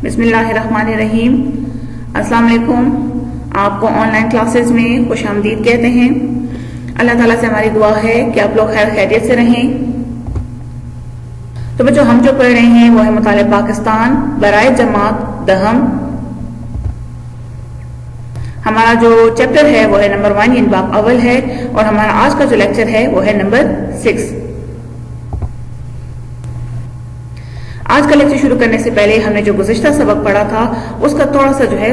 بسم اللہ الرحمن الرحیم۔ السلام علیکم۔ آپ کو آن لائن کلاسز میں خوش آمدید کہتے ہیں۔ اللہ تعالیٰ سے ہماری دعا ہے کہ آپ لوگ خیر خیریت سے رہیں۔ تو بچوں، ہم جو پڑھ رہے ہیں وہ ہے مطالعہ پاکستان برائے جماعت دہم۔ ہمارا جو چیپٹر ہے وہ ہے نمبر 1 یعنی باب اول ہے، اور ہمارا آج کا جو لیکچر ہے وہ ہے نمبر 6۔ آج کا لیکچر شروع کرنے سے پہلے ہم نے جو گزشتہ سبق پڑھا تھا اس کا تھوڑا سا جو ہے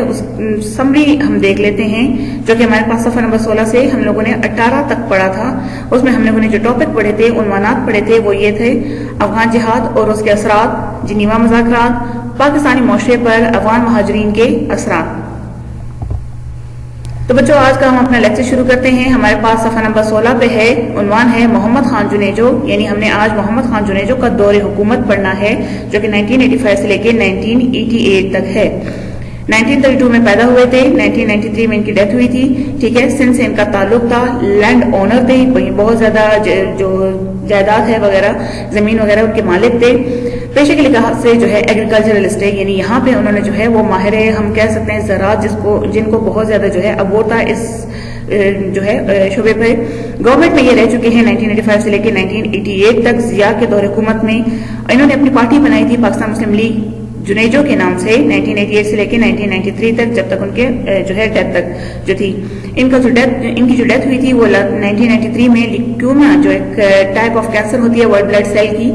سمری ہم دیکھ لیتے ہیں، جو کہ ہمارے پاس صفحہ نمبر 16 سے ہم لوگوں نے 18 تک پڑھا تھا۔ اس میں ہم لوگوں نے جو ٹاپک پڑھے تھے، عنوانات پڑھے تھے، وہ یہ تھے: افغان جہاد اور اس کے اثرات، جنیوا مذاکرات، پاکستانی معاشرے پر افغان مہاجرین کے اثرات۔ تو بچوں، آج کا ہم اپنا لیکچر شروع کرتے ہیں۔ ہمارے پاس صفحہ نمبر 16 پہ ہے، عنوان ہے محمد خان جنیجو، یعنی ہم نے آج محمد خان جنیجو کا دور حکومت پڑھنا ہے، جو کہ 1985 سے لے کے 1988 تک ہے۔ 1932 میں پیدا ہوئے تھے، 1993 میں ان کی ڈیتھ ہوئی تھی، ٹھیک ہے۔ سندھ سے ان کا تعلق تھا، لینڈ اونر تھے، بہت زیادہ جو جائیداد ہے وغیرہ، زمین وغیرہ ان کے مالک تھے۔ پیشے کے لحاظ سے جو ہے ایگریکلچرلسٹ ہے، یعنی یہاں پہ انہوں نے جو ہے وہ ماہر ہم کہہ سکتے ہیں زراعت، جن کو بہت زیادہ جو ہے ابور تھا اس جو ہے شعبے پہ۔ گورنمنٹ میں یہ رہ چکے ہیں 1985 سے لے کے 1988 تک۔ ضیاء کے دور حکومت میں انہوں نے اپنی پارٹی بنائی تھی پاکستان مسلم لیگ جنیجو کے نام سے، 1988 سے لے کے 1993 تک، جب تک ان کے جو ہے ڈیتھ تک جو تھی۔ ان کی جو ڈیتھ ہوئی تھی وہ 1993 میں لیکیومیا، جو ایک ٹائپ آف کینسر ہوتی ہے وائٹ بلڈ سیل کی،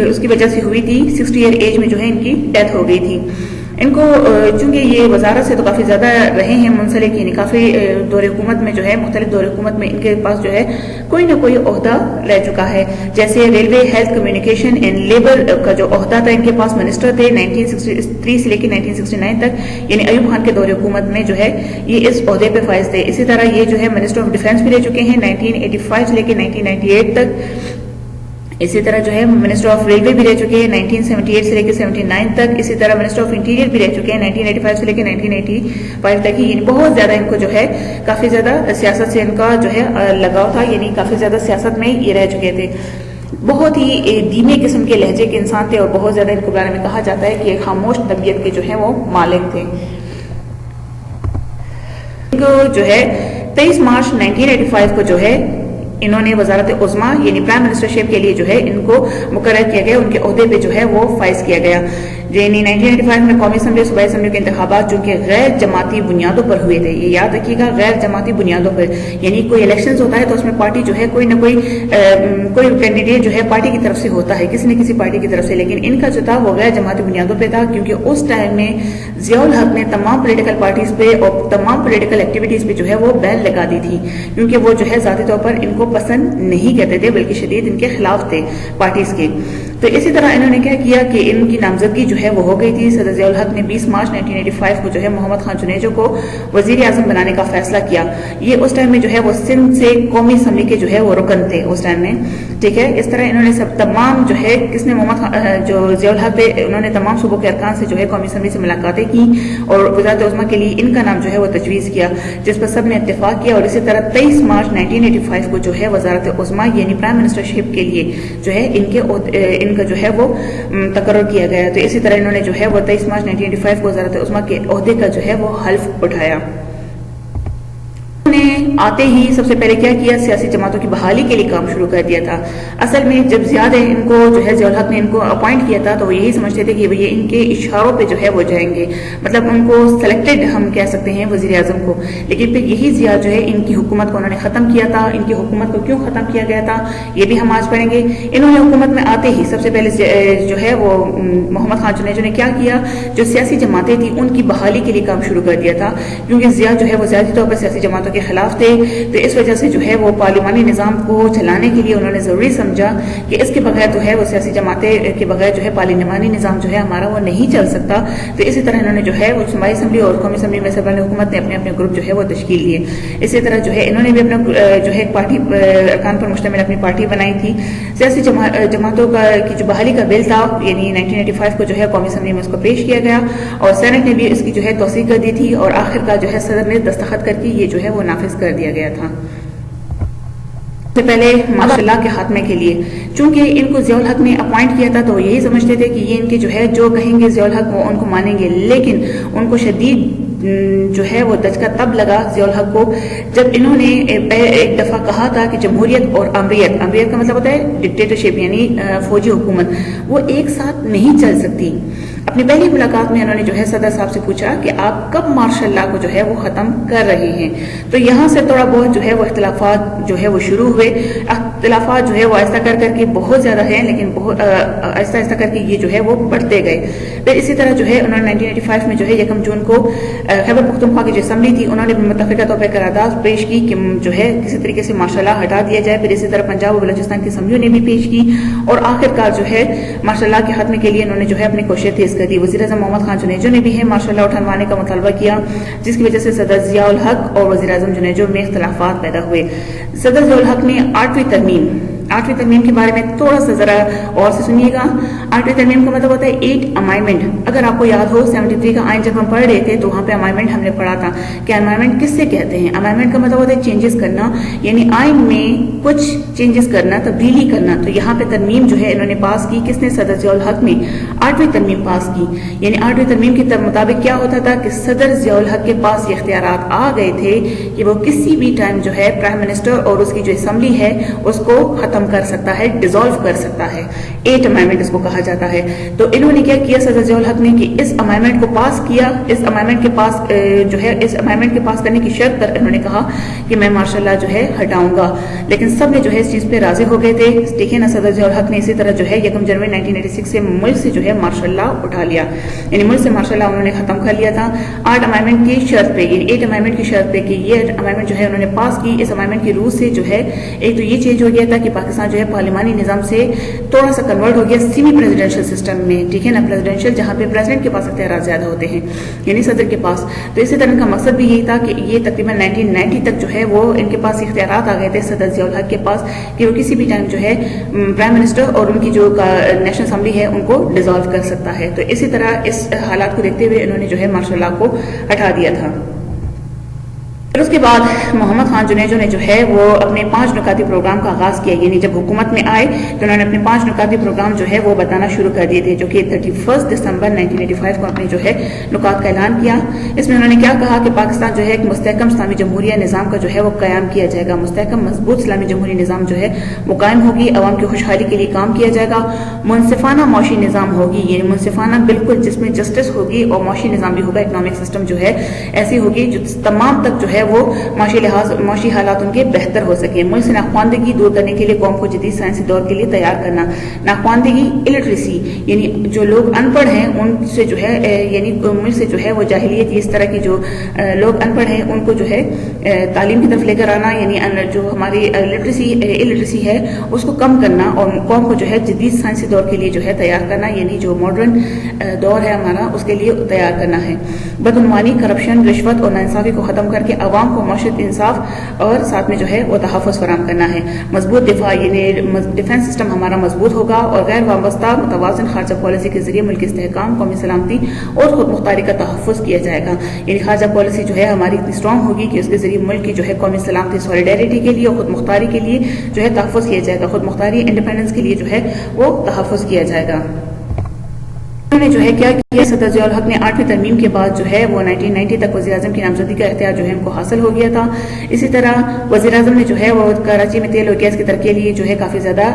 اس کی وجہ سے ہوئی تھی۔ 60 ایئر ایج میں جو ہے ان کی ڈیتھ ہو گئی تھی۔ ان کو چونکہ یہ وزارت سے تو کافی زیادہ رہے ہیں منسلک، یعنی کافی دور حکومت میں جو ہے مختلف دور حکومت میں ان کے پاس جو ہے کوئی نہ کوئی عہدہ رہ چکا ہے، جیسے railway, health, communication and labour کا جو عہدہ تھا ان کے پاس، منسٹر تھے 1963 سے لے کے 1969 تک، یعنی ایوب خان کے دور حکومت میں جو ہے یہ اس عہدے پہ فائز تھے۔ اسی طرح یہ جو ہے منسٹر آف ڈیفینس بھی رہ چکے ہیں 1985 سے لے کے 1998 تک۔ اسی طرح جو ہے منسٹر آف ریلوے بھی رہ چکے ہیں 1978 سے لے کے 79 تک۔ اسی طرح منسٹر آف انٹیریئر بھی رہ چکے ہیں 1985 سے لے کے 1985 تک ہی، یعنی بہت زیادہ ان کو جو ہے کافی زیادہ سیاست سے ان کا جو ہے لگاؤ تھا، یعنی کافی زیادہ سیاست میں یہ رہ چکے تھے۔ بہت ہی دھیمے قسم کے لہجے کے انسان تھے، اور بہت زیادہ ان کے بارے میں کہا جاتا ہے کہ خاموش طبیعت کے جو ہے وہ مالک تھے۔ جو ہے 23 مارچ 1985 کو جو ہے انہوں نے وزارت عظمیٰ یعنی پرائم منسٹرشپ کے لیے جو ہے ان کو مقرر کیا گیا، ان کے عہدے پہ جو ہے وہ فائز کیا گیا۔ یعنی 1985 میں قومی اسمبلی اور صوبائی اسمبلی کے انتخابات جو کہ غیر جماعتی بنیادوں پر ہوئے تھے، یہ یاد رکھیے گا، غیر جماعتی بنیادوں پر، یعنی کوئی الیکشنز ہوتا ہے تو اس میں پارٹی جو ہے کوئی نہ کوئی کینڈیڈیٹ جو ہے پارٹی کی طرف سے ہوتا ہے، کسی نہ کسی پارٹی کی طرف سے، لیکن ان کا جو تھا وہ غیر جماعتی بنیادوں پہ تھا، کیونکہ اس ٹائم میں ضیاء الحق نے تمام پولیٹیکل پارٹیز پہ اور تمام پولیٹیکل ایکٹیویٹیز پہ جو ہے وہ بیل لگا دی تھی، کیونکہ وہ جو ہے ذاتی طور پر ان کو پسند نہیں کہتے تھے، بلکہ شدید ان کے خلاف تھے پارٹیز کے۔ تو اسی طرح انہوں نے کیا کیا کہ ان کی نامزدگی جو ہے وہ ہو گئی تھی۔ صدر ضیاء الحق نے 20 مارچ 1985 کو جو ہے محمد خان جنیجو کو وزیر اعظم بنانے کا فیصلہ کیا۔ یہ اس ٹائم میں جو ہے وہ سندھ سے قومی اسمبلی کے جو ہے وہ رکن تھے اس ٹائم میں، ٹھیک ہے۔ اس طرح انہوں نے تمام جو ہے کس نے جو ضیاء الحق تھے، انہوں نے تمام صوبوں کے ارکان سے جو ہے قومی اسمبلی سے ملاقاتیں کی، اور وزارت عظمیٰ کے لیے ان کا نام جو ہے وہ تجویز کیا، جس پر سب نے اتفاق کیا۔ اور اسی طرح 23 مارچ 1985 کو جو ہے وزارت عظمیٰ یعنی پرائم منسٹرشپ کے لیے جو ہے ان کا جو ہے وہ تقرر کیا گیا۔ تو اسی طرح انہوں نے جو ہے وہ 23 مارچ 1985 کو وزارت عظمیٰ کے عہدے کا جو ہے وہ حلف اٹھایا۔ آتے ہی سب سے پہلے کیا کیا، سیاسی جماعتوں کی بحالی کے لیے کام شروع کر دیا تھا۔ اصل میں جب زیادہ ان کو جو ہے ضیاء الحق نے ان کو اپوائنٹ کیا تھا تو وہ یہی سمجھتے تھے کہ یہ ان کے اشاروں پہ جو ہے وہ جائیں گے، مطلب ان کو سلیکٹڈ ہم کہہ سکتے ہیں وزیر اعظم کو، لیکن پھر یہی ضیاء جو ہے ان کی حکومت کو انہوں نے ختم کیا تھا۔ ان کی حکومت کو کیوں ختم کیا گیا تھا یہ بھی ہم آج پڑھیں گے۔ انہوں نے حکومت میں آتے ہی سب سے پہلے جو ہے وہ محمد خان جنیجو نے کیا کیا، جو سیاسی جماعتیں تھیں ان کی بحالی کے لیے کام شروع کر دیا تھا، کیونکہ ضیاء جو ہے وہ زیادہ طور پر سیاسی جماعتوں کے خلاف تھے۔ تو اس وجہ سے جو ہے وہ پارلیمانی نظام کو چلانے کے لیے انہوں نے ضروری سمجھا کہ اس کے بغیر جو ہے وہ سیاسی جماعتیں کے بغیر جو ہے پارلیمانی نظام جو ہے ہمارا وہ نہیں چل سکتا۔ تو اسی طرح انہوں نے جو ہے وہ صوبائی اسمبلی اور قومی اسمبلی میں سربراہ حکومت نے اپنے اپنے گروپ جو ہے وہ تشکیل دیے۔ اسی طرح جو ہے انہوں نے بھی اپنا جو ہے پارٹی ارکان پر مشتمل اپنی پارٹی بنائی تھی۔ سیاسی جماعتوں کی جو بحالی کا بل تھا یعنی 1985 کو جو ہے قومی اسمبلی میں اس کو پیش کیا گیا، اور سینٹ نے بھی اس کی جو ہے توثیق کر دی تھی، اور آخر کا جو ہے صدر نے دستخط کر کے یہ جو ہے وہ نافذ کر دیا گیا تھا۔ سے پہلے ماشاءاللہ کے خاتمے کے لیے، چونکہ ان کو ضیاء الحق نے اپوائنٹ کیا تھا تو وہ یہی سمجھتے تھے کہ یہ ان کے جو ہے جو کہیں گے ضیاء الحق وہ ان کو مانیں گے، لیکن ان کو شدید جو ہے وہ دھچکا تب لگا ضیاء الحق کو جب انہوں نے ایک دفعہ کہا تھا کہ جمہوریت اور امریت کا مطلب ہوتا ہے ڈکٹیٹرشپ یعنی فوجی حکومت، وہ ایک ساتھ نہیں چل سکتی۔ اپنی پہلی ملاقات میں انہوں نے جو ہے صدر صاحب سے پوچھا کہ آپ کب مارشل لا کو جو ہے وہ ختم کر رہے ہیں، تو یہاں سے تھوڑا بہت جو ہے وہ اختلافات جو ہے وہ شروع ہوئے۔ اختلافات جو ہے وہ آہستہ کر کے بہت زیادہ ہیں، لیکن بہت آہستہ کر کے یہ جو ہے وہ بڑھتے گئے۔ پھر اسی طرح جو ہے انہوں نے 1985 میں جو ہے 1 جون کو خیبر پختونخوا کی جو اسمبلی تھی انہوں نے بھی متفقہ طور پر قرارداد پیش کی کہ جو ہے کسی طریقے سے مارشل لا ہٹا دیا جائے۔ پھر اسی طرح پنجاب اور بلوچستان کی اسمبلیوں نے بھی پیش کی، اور آخر کار جو ہے مارشل لا کے خاتمے کے لیے انہوں نے جو ہے اپنی کوششیں تیز کر دی۔ وزیر اعظم محمد خان جنیجو نے بھی ہے مارشل لا اٹھوانے کا مطالبہ کیا، جس کی وجہ سے صدر ضیاء الحق اور وزیر اعظم جنیجو میں اختلافات پیدا ہوئے۔ صدر ضیاء الحق نے 8ویں ترمیم کے بارے میں تھوڑا سا ذرا اور سے سنیے گا۔ 8ویں ترمیم کا مطلب ہوتا ہے 8 امائنمنٹ۔ اگر آپ کو یاد ہو 73 کا آئین جب ہم پڑھ رہے تھے تو وہاں پہ امائنمنٹ ہم نے پڑھا تھا کہ امائنمنٹ کس سے کہتے ہیں۔ امائنمنٹ کا مطلب ہوتا ہے چینجز کرنا، یعنی آئین میں کچھ چینجز کرنا، تبدیلی کرنا۔ تو یہاں پہ ترمیم جو ہے انہوں نے پاس کی، کس نے؟ صدر ضیاء الحق نے 8ویں ترمیم پاس کی۔ یعنی 8ویں ترمیم کے مطابق کیا ہوتا تھا کہ صدر ضیاء الحق کے پاس یہ اختیارات آ گئے تھے کہ وہ کسی بھی ٹائم جو ہے پرائم منسٹر اور اس کی جو اسمبلی ہے اس کو ختم کر سکتا ہے، ڈیزالو کر سکتا ہے۔ 8 امائنمنٹ اس کو کہا جاتا ہے۔ تو انہوں نے کیا کیا صدر ضیاء الحق نے کہ اس امائنمنٹ کو پاس کیا۔ اس امائنمنٹ کے پاس جو ہے اس امائنمنٹ کے پاس کرنے کی شرط پر انہوں نے کہا کہ میں مارشل لا جو ہے ہٹاؤں گا، لیکن سب نے جو ہے اس چیز پہ راضی ہو گئے تھے۔ دیکھیں نا صدر ضیاء الحق نے اسی طرح جو ہے 1 جنوری 1986 سے ملک سے جو ہے مارشل لا اٹھا لیا، یعنی ملک سے مارشل لا انہوں نے ختم کر لیا تھا 8 امائنمنٹ کی شرط پہ، یعنی 8 امائنمنٹ کی شرط پہ کہ یہ امائنمنٹ جو ہے انہوں نے پاس کی۔ اس امائنمنٹ کی روح سے جو ہے ایک تو یہ چینج ہو گیا تھا کہ پاکستان جو ہے پارلیمانی نظام سے تھوڑا سا کنورٹ ہو گیا سیمی پریزیڈنشل سسٹم میں، ٹھیک ہے نا، پریزیڈنشل جہاں پہ پریزیڈنٹ کے پاس اختیارات زیادہ ہوتے ہیں یعنی صدر کے پاس۔ تو اسی طرح کا مقصد بھی یہی تھا کہ یہ تقریباً 1990 تک جو ہے وہ ان کے پاس اختیارات آ گئے تھے صدر ضیاء الحق کے پاس کہ وہ کسی بھی ٹائم جو ہے پرائم منسٹر اور ان کی جو نیشنل اسمبلی ہے ان کو ڈیزالو کر سکتا ہے۔ تو اسی طرح اس حالات کو دیکھتے ہوئے انہوں نے جو ہے مارشل لا کو ہٹا دیا تھا۔ پھر اس کے بعد محمد خان جنیجو نے جو ہے وہ اپنے 5 نکاتی پروگرام کا آغاز کیا، یعنی جب حکومت میں آئے تو انہوں نے اپنے 5 نکاتی پروگرام جو ہے وہ بتانا شروع کر دیے تھے، جو کہ 31 دسمبر 1985 کو اپنے جو ہے نکات کا اعلان کیا۔ اس میں انہوں نے کیا کہا کہ پاکستان جو ہے ایک مستحکم اسلامی جمہوریہ نظام کا جو ہے وہ قیام کیا جائے گا، مستحکم مضبوط اسلامی جمہوری نظام جو ہے وہ قائم ہوگی، عوام کی خوشحالی کے لیے کام کیا جائے گا، منصفانہ معاشی نظام ہوگی، یعنی منصفانہ بالکل جس میں جسٹس ہوگی، اور معاشی نظام بھی ہوگا، اکنامک سسٹم جو ہے ایسی ہوگی جو تمام تک جو ہے وہ معاشی حالات ان کے بہتر ہو سکیں۔ ملک سے ناخواندگی دور کرنے کے لیے قوم کو جدید سائنسی دور کے لیے تیار کرنا۔ ناخواندگی الٹریسی یعنی جو لوگ ان پڑھ ہیں ان سے جو ہے یعنی ملک سے جو ہے وہ جاہلیت اس طرح کی جو لوگ ان پڑھ ہیں ان کو جو ہے تعلیم کی طرف لے کر آنا، یعنی جو ہماری الٹریسی ہے اس کو کم کرنا، اور قوم کو جو ہے جدید سائنسی دور کے لیے جو ہے تیار کرنا، یعنی جو ماڈرن دور ہے ہمارا اس کے لیے تیار کرنا ہے۔ بدعنوانی، کرپشن، رشوت اور ناانصافی کو ختم کر کے عوام کو معاشرتی انصاف اور ساتھ میں جو ہے وہ تحفظ فراہم کرنا ہے۔ مضبوط دفاع یعنی ڈیفنس سسٹم ہمارا مضبوط ہوگا، اور غیر وابستہ متوازن خارجہ پالیسی کے ذریعے ملک کی استحکام، قومی سلامتی اور خود مختاری کا تحفظ کیا جائے گا، یعنی خارجہ پالیسی جو ہے ہماری اتنی اسٹرانگ ہوگی کہ اس کے ذریعے ملک کی جو ہے قومی سلامتی، سولیڈیرٹی کے لیے اور خود مختاری کے لیے جو ہے تحفظ کیا جائے گا، خود مختاری انڈیپینڈنس کے لیے جو ہے وہ تحفظ کیا جائے گا۔ انہوں نے جو ہے کیا کیا، صدر ضیاء الحق نے 8ویں ترمیم کے بعد جو ہے وہ 1990 تک وزیر اعظم کی نامزدگی کا اختیار جو ہے ان کو حاصل ہو گیا تھا۔ اسی طرح وزیر اعظم نے جو ہے وہ کراچی میں تیل اور گیس کی ترقی کے لیے جو ہے کافی زیادہ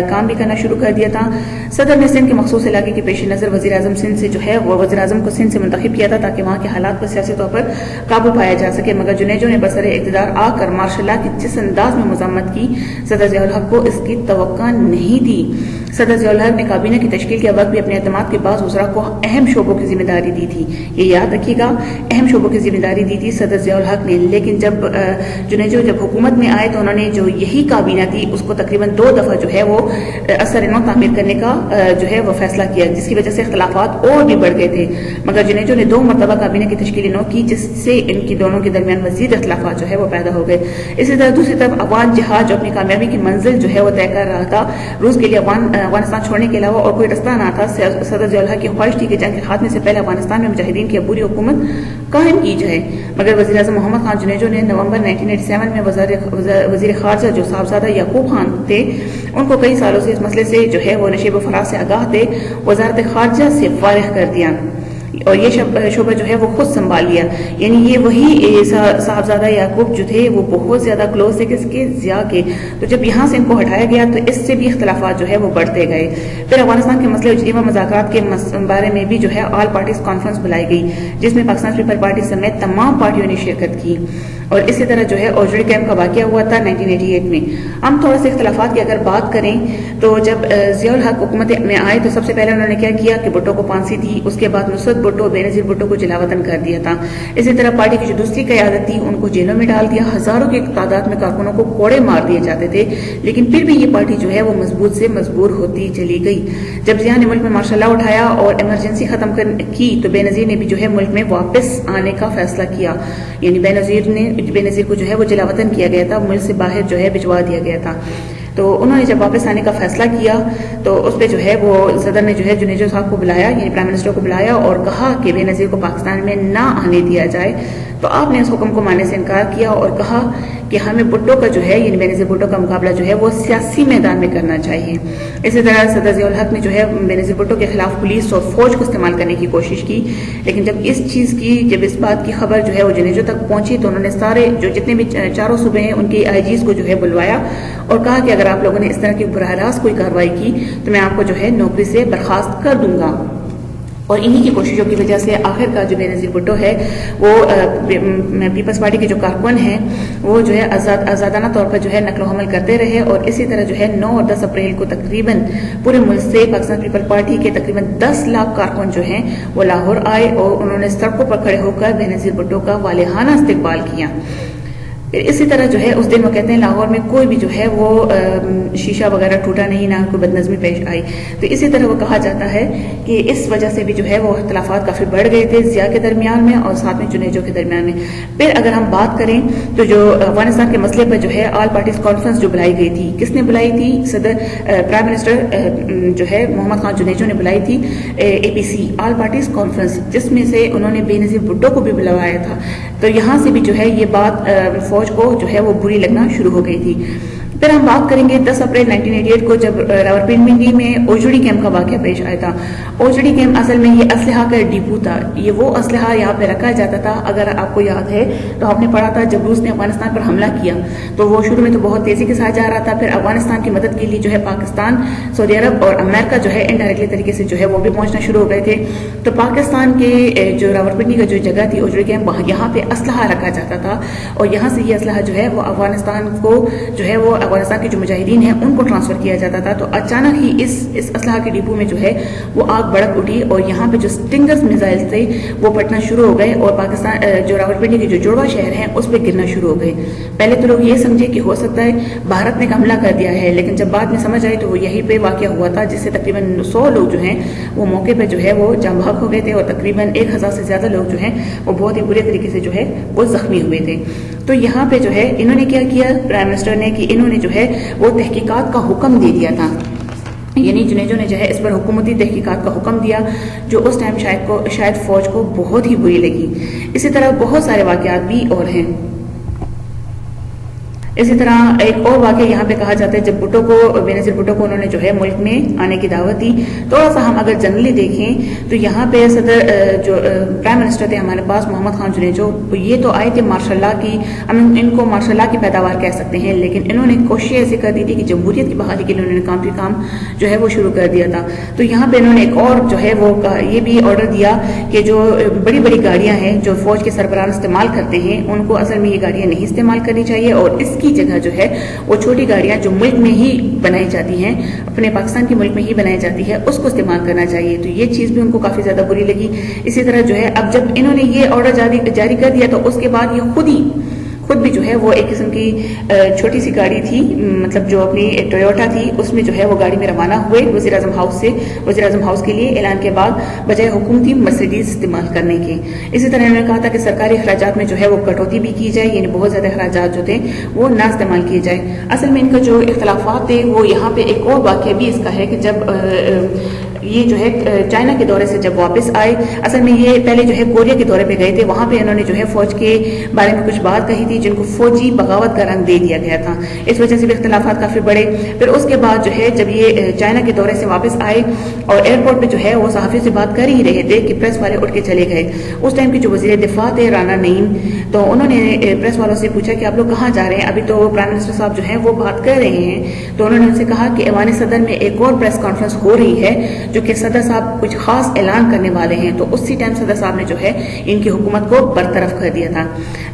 کام بھی کرنا شروع کر دیا تھا۔ صدر نے سندھ کے مخصوص علاقے کے پیش نظر وزیر اعظم سندھ سے جو ہے وہ وزیر اعظم کو سندھ سے منتخب کیا تھا تاکہ وہاں کے حالات پر سیاسی طور پر قابو پایا جا سکے، مگر جنیجو نے برسر اقتدار آ کر مارشل لا کی جس انداز میں مذمت کی صدر ضیاء الحق کو اس کی توقع نہیں تھی۔ صدر ضیاء الحق نے کابینہ کی تشکیل کے وقت بھی اپنے اعتماد کے بعض وزراء کو اہم شعبوں کی ذمہ داری دی تھی، یہ یاد رکھیے گا، اہم شعبوں کی ذمہ داری دی تھی صدر ضیاء الحق نے، لیکن جب جنیجو جب حکومت میں آئے تو انہوں نے جو یہی کابینہ تھی اس کو تقریباً 2 دفعہ جو ہے وہ اثر نو تعمیر کرنے کا جو ہے وہ فیصلہ کیا، جس کی وجہ سے اختلافات اور بھی بڑھ گئے تھے، مگر جنیجو نے 2 مرتبہ کابینہ کی تشکیل نو کی جس سے ان کی دونوں کے درمیان مزید اختلافات جو ہے وہ پیدا ہو گئے۔ اسی طرح دوسری طرف افغان جہاد جو اپنی کامیابی کی منزل جو ہے وہ طے کر رہا تھا، روس کے لیے افغانستان چھوڑنے کے علاوہ اور کوئی رستہ نہ تھا۔ صدر ضیاء الحق کی خواہش تھی کہ جنگ کے اتحاد میں سے پہلے افغانستان میں مجاہدین کی عبوری حکومت قائم کی جائے، مگر وزیر اعظم محمد خان جنیجو نے نومبر 1987 میں وزیر خارجہ جو صاحبزادہ یعقوب خان تھے، ان کو کئی سالوں سے اس مسئلے سے جو ہے وہ نشیب و فراز سے آگاہ تھے، وزارت خارجہ سے فارغ کر دیا اور یہ شعبہ جو ہے وہ خود سنبھال لیا۔ یعنی یہ وہی صاحبزادہ یعقوب جو تھے وہ بہت زیادہ کلوز تھے کس کے؟ ضیاء کے۔ تو جب یہاں سے ان کو ہٹایا گیا تو اس سے بھی اختلافات جو ہے وہ بڑھتے گئے۔ پھر افغانستان کے مسئلے جنیوا مذاکرات کے بارے میں بھی جو ہے آل پارٹیز کانفرنس بلائی گئی، جس میں پاکستان پیپل پارٹی سمیت تمام پارٹیوں نے شرکت کی، اور اسی طرح جو ہے اوجڑی کیمپ کا واقعہ ہوا تھا 1988 میں۔ ہم تھوڑے سے اختلافات کی اگر بات کریں تو جب ضیاء الحق حکومت میں آئے تو سب سے پہلے انہوں نے کیا کہ بھٹو کو پھانسی دی، اس کے بعد نصرت بھٹو، بینظیر بھٹو کو جلا وطن کر دیا تھا۔ اسی طرح پارٹی کی جو دوسری قیادت تھی ان کو جیلوں میں ڈال دیا، ہزاروں کی تعداد میں کارکنوں کو کوڑے مار دیے جاتے تھے، لیکن پھر بھی یہ پارٹی جو ہے وہ مضبوط سے مضبوط ہوتی چلی گئی۔ جب ضیاء نے ملک میں مارشل لاء اٹھایا اور ایمرجنسی ختم کی تو بینظیر نے بھی جو ہے ملک میں واپس آنے کا فیصلہ کیا، یعنی بینظیر کو جو ہے وہ جلا وطن کیا گیا تھا، ملک سے باہر جو ہے بھجوا دیا گیا تھا۔ تو انہوں نے جب واپس آنے کا فیصلہ کیا تو اس پہ جو ہے وہ صدر نے جو ہے جنیجو صاحب کو بلایا، یعنی پرائم منسٹر کو بلایا اور کہا کہ بے نظیر کو پاکستان میں نہ آنے دیا جائے، تو آپ نے اس حکم کو ماننے سے انکار کیا اور کہا کہ ہمیں بھٹو کا جو ہے یعنی بے نظیر بھٹو کا مقابلہ جو ہے وہ سیاسی میدان میں کرنا چاہیے۔ اسی طرح صدر ضیاء الحق نے جو ہے بے نظیر بھٹو کے خلاف پولیس اور فوج کو استعمال کرنے کی کوشش کی، لیکن جب اس بات کی خبر جو ہے وہ جنیجو تک پہنچی تو انہوں نے سارے جو جتنے بھی چاروں صوبے ہیں ان کے آئی جیز کو جو ہے بلوایا اور کہا کہ اگر آپ لوگوں نے اس طرح کی براہ راست کوئی کارروائی کی تو میں آپ کو جو ہے نوکری سے برخاست کر دوں گا۔ اور انہی کی کوششوں کی وجہ سے آخر کا جو بے نظیر بھٹو ہے وہ پیپلز پارٹی کے جو کارکن ہیں وہ جو ہے آزادانہ طور پر جو ہے نقل و حمل کرتے رہے، اور اسی طرح جو ہے 9 اور 10 اپریل کو تقریباً پورے ملک سے پاکستان پیپل پارٹی کے تقریباً 10 لاکھ کارکن جو ہیں وہ لاہور آئے اور انہوں نے سڑکوں پر کھڑے ہو کر بے نظیر بھٹو کا والہانہ استقبال کیا۔ پھر اسی طرح جو ہے اس دن وہ کہتے ہیں لاہور میں کوئی بھی جو ہے وہ شیشہ وغیرہ ٹوٹا نہیں، نہ کوئی بدنظمی پیش آئی۔ تو اسی طرح وہ کہا جاتا ہے کہ اس وجہ سے بھی جو ہے وہ اختلافات کافی بڑھ گئے تھے ضیاء کے درمیان میں اور ساتھ میں جنیجو کے درمیان میں۔ پھر اگر ہم بات کریں تو جو افغانستان کے مسئلے پر جو ہے آل پارٹیز کانفرنس جو بلائی گئی تھی، کس نے بلائی تھی؟ پرائم منسٹر جو ہے محمد خان جنیجو نے بلائی تھی APC آل پارٹیز کانفرنس، جس میں سے انہوں نے بے نظیر بھٹو کو بھی بلوایا تھا۔ تو یہاں سے بھی جو ہے یہ بات فوج کو جو ہے وہ بری لگنا شروع ہو گئی تھی۔ پھر ہم بات کریں گے 10 اپریل 1988 کو جب راولپنڈی میں اوجڑی کیمپ کا واقعہ پیش آیا تھا۔ اوجڑی کیمپ اصل میں یہ اسلحہ کا ڈپو تھا، یہ وہ اسلحہ یہاں پہ رکھا جاتا تھا۔ اگر آپ کو یاد ہے تو آپ نے پڑھا تھا جب روس نے افغانستان پر حملہ کیا تو وہ شروع میں تو بہت تیزی کے ساتھ جا رہا تھا، پھر افغانستان کی مدد کے لیے جو ہے پاکستان، سعودی عرب اور امریکہ جو ہے انڈائریکٹلی طریقے سے جو ہے وہ بھی پہنچنا شروع ہو گئے تھے۔ تو پاکستان کے جو راولپنڈی کا جو جگہ تھی اوجڑی کیمپ، یہاں پہ اسلحہ رکھا جاتا تھا اور یہاں سے یہ اسلحہ جو ہے وہ افغانستان کو جو ہے وہ افغانستان کے جو مجاہدین ہیں ان کو ٹرانسفر کیا جاتا تھا۔ تو اچانک ہی اس اسلحہ کے ڈپو میں جو ہے وہ آگ بھڑک اٹھی اور یہاں پہ جو سٹنگرز میزائل تھے وہ پھٹنا شروع ہو گئے اور پاکستان جو راولپنڈی کے جو جڑواں شہر ہیں اس پہ گرنا شروع ہو گئے۔ پہلے تو لوگ یہ سمجھے کہ ہو سکتا ہے بھارت نے حملہ کر دیا ہے، لیکن جب بعد میں سمجھ آئی تو وہ یہی پہ واقعہ ہوا تھا، جس سے تقریباً 100 لوگ جو ہیں وہ موقع پہ جو ہے وہ جاں بحق ہو گئے تھے اور تقریباً 1000 سے زیادہ لوگ جو ہیں وہ بہت ہی برے طریقے سے جو ہے وہ زخمی ہوئے تھے۔ تو یہاں پہ جو ہے انہوں نے کیا کیا پرائم منسٹر نے کہ انہوں نے جو ہے وہ تحقیقات کا حکم دے دیا تھا، یعنی جنیجو نے جو ہے اس پر حکومتی تحقیقات کا حکم دیا جو اس ٹائم شاید فوج کو بہت ہی بری لگی۔ اسی طرح بہت سارے واقعات بھی اور ہیں۔ اسی طرح ایک اور واقعہ یہاں پہ کہا جاتا ہے جب بے نظیر بھٹو کو انہوں نے جو ہے ملک میں آنے کی دعوت دی۔ تھوڑا سا ہم اگر جنرلی دیکھیں تو یہاں پہ صدر جو پرائم منسٹر تھے ہمارے پاس محمد خان جنیجو، یہ تو آئے تھے مارشل لاء کی، ہم ان کو مارشل لاء کی پیداوار کہہ سکتے ہیں، لیکن انہوں نے کوشش ایسی کر دی تھی کہ جمہوریت کی بحالی کے لیے انہوں نے کام جو ہے وہ شروع کر دیا تھا۔ تو یہاں پہ انہوں نے ایک اور جو ہے وہ یہ بھی آرڈر دیا کہ جو بڑی بڑی گاڑیاں ہیں جو فوج کے سربراہ استعمال کرتے ہیں ان کو اصل میں یہ گاڑیاں نہیں استعمال کرنی چاہیے، اور اس کی جگہ جو ہے وہ چھوٹی گاڑیاں جو ملک میں ہی بنائی جاتی ہیں، اپنے پاکستان کے ملک میں ہی بنائی جاتی ہے، اس کو استعمال کرنا چاہیے۔ تو یہ چیز بھی ان کو کافی زیادہ بری لگی۔ اسی طرح جو ہے اب جب انہوں نے یہ آرڈر جاری کر دیا تو اس کے بعد یہ خود بھی جو ہے وہ ایک قسم کی چھوٹی سی گاڑی تھی، مطلب جو اپنی ٹویوٹا تھی اس میں جو ہے وہ گاڑی میں روانہ ہوئے وزیر اعظم ہاؤس کے لیے اعلان کے بعد، بجائے حکومتی مرسیڈیز استعمال کرنے کے۔ اسی طرح انہوں نے کہا تھا کہ سرکاری اخراجات میں جو ہے وہ کٹوتی بھی کی جائے، یعنی بہت زیادہ اخراجات جو تھے وہ نہ استعمال کیے جائے۔ اصل میں ان کا جو اختلافات تھے وہ یہاں پہ ایک اور واقعہ بھی اس کا ہے کہ جب یہ جو ہے چائنا کے دورے سے جب واپس آئے، اصل میں یہ پہلے جو ہے کوریا کے دورے پہ گئے تھے، وہاں پہ انہوں نے جو ہے فوج کے بارے میں کچھ بات کہی تھی جن کو فوجی بغاوت کا رنگ دے دیا گیا تھا، اس وجہ سے بھی اختلافات کافی بڑے۔ پھر اس کے بعد جو ہے جب یہ چائنا کے دورے سے واپس آئے اور ایئرپورٹ پہ جو ہے وہ صحافی سے بات کر ہی رہے تھے کہ پریس والے اٹھ کے چلے گئے۔ اس ٹائم کے جو وزیر دفاع تھے رانا نعیم، تو انہوں نے پریس والوں سے پوچھا کہ آپ لوگ کہاں جا رہے ہیں، ابھی تو پرائم منسٹر صاحب جو ہیں وہ بات کر رہے ہیں۔ تو انہوں نے ان سے کہا کہ ایوان صدر میں ایک اور پریس کانفرنس ہو رہی ہے جو کہ صدر صاحب کچھ خاص اعلان کرنے والے ہیں۔ تو اسی ٹائم صدر صاحب نے جو ہے ان کی حکومت کو برطرف کر دیا تھا۔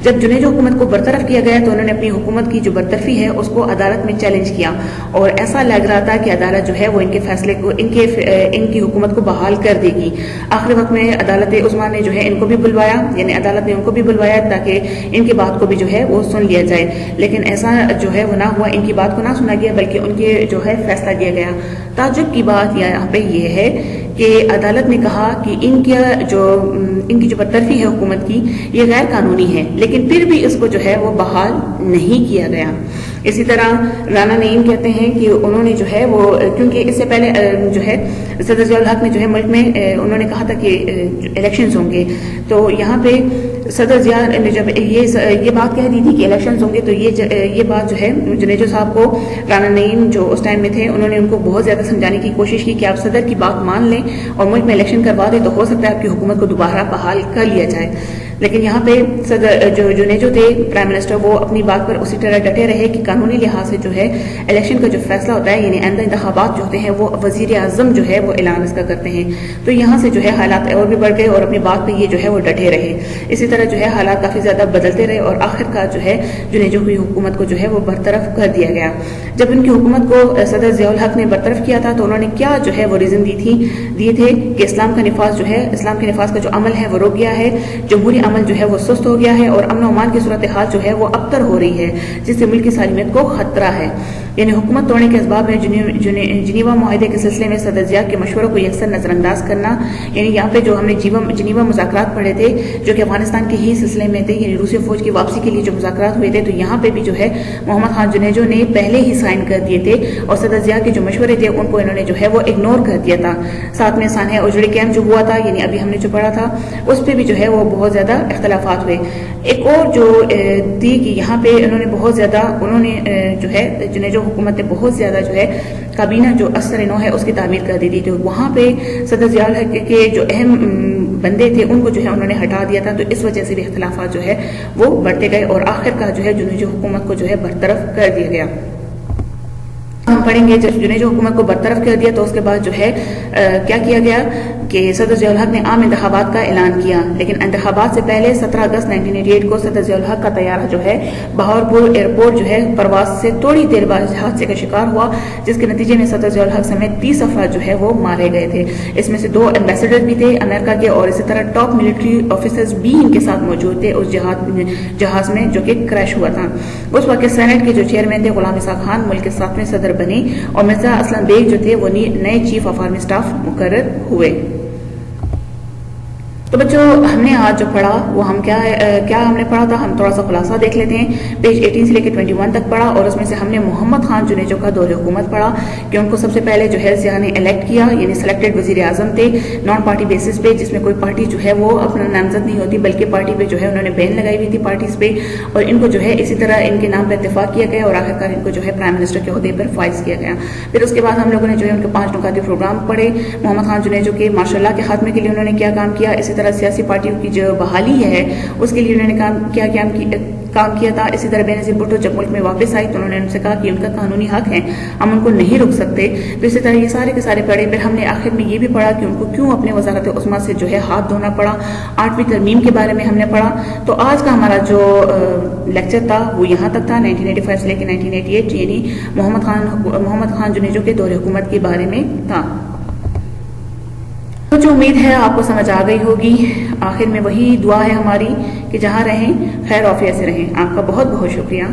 جب جنیجو حکومت کو برطرف کیا گیا تو انہوں نے اپنی حکومت کی جو برطرفی ہے اس کو عدالت میں چیلنج کیا، اور ایسا لگ رہا تھا کہ عدالت جو ہے وہ ان کے فیصلے کو ان کی حکومت کو بحال کر دے گی۔ آخری وقت میں عدالت عظمیٰ نے جو ہے ان کو بھی بلوایا، یعنی عدالت نے ان کو بھی بلوایا تاکہ ان کی بات کو بھی جو ہے وہ سن لیا جائے، لیکن ایسا جو ہے وہ نہ ہوا، ان کی بات کو نہ سنا گیا بلکہ ان کے جو ہے فیصلہ دیا گیا۔ تعجب کی بات یہاں پہ یہ ہے کہ عدالت نے کہا کہ ان کی جو برطرفی ہے حکومت کی یہ غیر قانونی ہے، لیکن پھر بھی اس کو جو ہے وہ بحال نہیں کیا گیا۔ اسی طرح رانا نعیم کہتے ہیں کہ انہوں نے جو ہے وہ، کیونکہ اس سے پہلے جو ہے صدر ضیاء الحق نے جو ہے ملک میں انہوں نے کہا تھا کہ الیکشنز ہوں گے، تو یہاں پہ صدر ضیاء نے جب یہ بات کہہ دی تھی کہ الیکشنز ہوں گے، تو یہ بات جو ہے جنیجو صاحب کو رانا نعیم جو اس ٹائم میں تھے انہوں نے ان کو بہت زیادہ سمجھانے کی کوشش کی کہ آپ صدر کی بات مان لیں اور ملک میں الیکشن کروا دیں، تو ہو سکتا ہے آپ کی حکومت کو دوبارہ بحال کر لیا جائے۔ لیکن یہاں پہ صدر جنیجو تھے پرائم منسٹر، وہ اپنی بات پر اسی طرح ڈٹے رہے کہ قانونی لحاظ سے جو ہے الیکشن کا جو فیصلہ ہوتا ہے، یعنی آئندہ انتخابات جو ہوتے ہیں وہ وزیر اعظم جو ہے وہ اعلان اس کا کرتے ہیں۔ تو یہاں سے جو ہے حالات اور بھی بڑھ گئے اور اپنی بات پہ یہ جو ہے وہ ڈٹے رہے۔ اسی طرح جو ہے حالات کافی زیادہ بدلتے رہے اور آخر کار جو ہے جنیجو کی حکومت کو جو ہے وہ برطرف کر دیا گیا۔ جب ان کی حکومت کو صدر ضیاء الحق نے برطرف کیا تھا تو انہوں نے کیا جو ہے وہ ریزن دیے تھے کہ اسلام کا نفاذ جو ہے، اسلام کے نفاذ کا جو عمل ہے وہ رک گیا ہے، جمہوری عمل جو ہے وہ سست ہو گیا ہے اور امن و امان کی صورتحال جو ہے وہ ابتر ہو رہی ہے، جس سے ملک کی سالمیت کو خطرہ ہے۔ یعنی حکومت توڑنے کے اسباب میں جنیوا معاہدے کے سلسلے میں صدر ضیاء کے مشوروں کو یکسر نظر انداز کرنا، یعنی یہاں پہ جو ہم نے جنیوا مذاکرات پڑھے تھے جو کہ افغانستان کے ہی سلسلے میں تھے، یعنی روسی فوج کی واپسی کے لیے جو مذاکرات ہوئے تھے، تو یہاں پہ بھی جو ہے محمد خان جنیجو نے پہلے ہی سائن کر دیے تھے اور صدر ضیاء کے جو مشورے تھے ان کو انہوں نے جو ہے وہ اگنور کر دیا تھا۔ ساتھ میں سانحہ اجڑی کیمپ جو ہوا تھا، یعنی ابھی ہم نے جو پڑھا تھا، اس پہ بھی جو ہے وہ بہت زیادہ اختلافات ہوئے۔ ایک اور جو تھی کہ یہاں پہ انہوں نے جو ہے جنیجو حکومت نے بہت زیادہ جو ہے کابینہ جو اثر نو ہے اس کی تعمیر کر دی تھی، تو وہاں پہ صدر ضیاء الحق کے جو اہم بندے تھے ان کو جو ہے انہوں نے ہٹا دیا تھا، تو اس وجہ سے بھی اختلافات جو ہے وہ بڑھتے گئے اور آخر کا جو ہے جنیجو حکومت کو جو ہے برطرف کر دیا گیا۔ ہم پڑھیں گے جب جنیجو حکومت کو برطرف کر دیا تو اس کے بعد جو ہے کیا کیا گیا کہ صدر ضیاء الحق نے عام انتخابات کا اعلان کیا، لیکن انتخابات سے پہلے 17 اگست 1988 کو صدر ضیاء الحق کا طیارہ جو ہے بہاولپور ایئرپورٹ جو ہے پرواز سے تھوڑی دیر بعد حادثے کا شکار ہوا، جس کے نتیجے میں صدر ضیاء الحق سمیت 30 افراد جو ہے وہ مارے گئے تھے۔ اس میں سے 2 ایمبیسڈر بھی تھے امریکہ کے اور اسی طرح ٹاپ ملٹری آفیسرز بھی ان کے ساتھ موجود تھے اس جہاز میں جو کہ کریش ہوا تھا۔ اس وقت سینٹ کے جو چیئرمین تھے غلام اسحاق خان ملک کے 7ویں صدر بنے اور مرزا اسلم بیگ جو تھے وہ نئے چیف آف آرمی اسٹاف مقرر ہوئے۔ تو بچوں ہم نے آج جو پڑھا وہ کیا ہم نے پڑھا تھا، ہم تھوڑا سا خلاصہ دیکھ لیتے ہیں۔ پیج 18 سے لے کے 21 تک پڑھا اور اس میں سے ہم نے محمد خان جنیجو کا دور حکومت پڑھا کہ ان کو سب سے پہلے جو ہے ضیاء نے الیکٹ کیا، یعنی سلیکٹڈ وزیر اعظم تھے نان پارٹی بیسس پہ، جس میں کوئی پارٹی جو ہے وہ اپنا نامزد نہیں ہوتی بلکہ پارٹی پہ جو ہے انہوں نے بین لگائی ہوئی تھی پارٹیز پہ، اور ان کو جو ہے اسی طرح ان کے نام پہ اتفاق کیا گیا اور آخرکار ان کو جو ہے پرائم منسٹر کے عہدے پر فائز کیا گیا۔ پھر اس کے بعد ہم لوگوں نے جو ہے ان کے 5 نکاتی پروگرام پڑھے، محمد خان جنیجو کے ماشاء اللہ کے خاتمے کے لیے انہوں نے کیا کام کیا، اسی طرح سیاسی پارٹیوں کی جو بحالی ہے اس کے لیے انہوں نے کام کیا تھا۔ اسی طرح بینظیر بھٹو جب ملک میں واپس آئی تو انہوں نے ان سے کہا کہ ان کا قانونی حق ہے، ہم ان کو نہیں روک سکتے۔ تو اسی طرح یہ سارے کے سارے پڑھے۔ پھر ہم نے آخر میں یہ بھی پڑھا کہ ان کو کیوں اپنے وزارت عظمیٰ سے جو ہے ہاتھ دھونا پڑا، 8ویں ترمیم کے بارے میں ہم نے پڑھا۔ تو آج کا ہمارا جو لیکچر تھا وہ یہاں تک تھا، 1985 سے لے کے 1988، یعنی محمد خان جنیجو کے دور حکومت کے بارے میں تھا۔ تو جو امید ہے آپ کو سمجھ آ گئی ہوگی۔ آخر میں وہی دعا ہے ہماری کہ جہاں رہیں خیر عافیت سے رہیں۔ آپ کا بہت بہت شکریہ۔